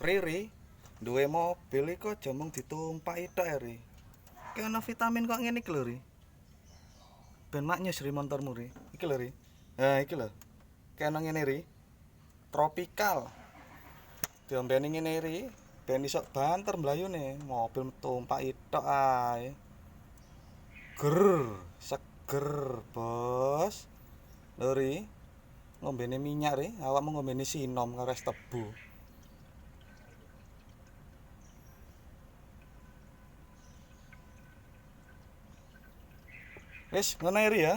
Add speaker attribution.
Speaker 1: Riri, duwe mobil iku aja mung ditumpaki tok Ri. Ki ana vitamin kok ngene iki lho Ri. Ben maknyus Ri montormu Ri. Iki lho Ri. Ha iki lho. Ki ana ngene Ri. Tropical. Diombeni ngene Ri, ben iso banter mlayune. Mobil tumpaki tok ae. Ger, seger, Bos. Lho Ri. Ngombene minyak Ri, awakmu ngombene sinom karo es tebu. Wis, ngono Ri ya.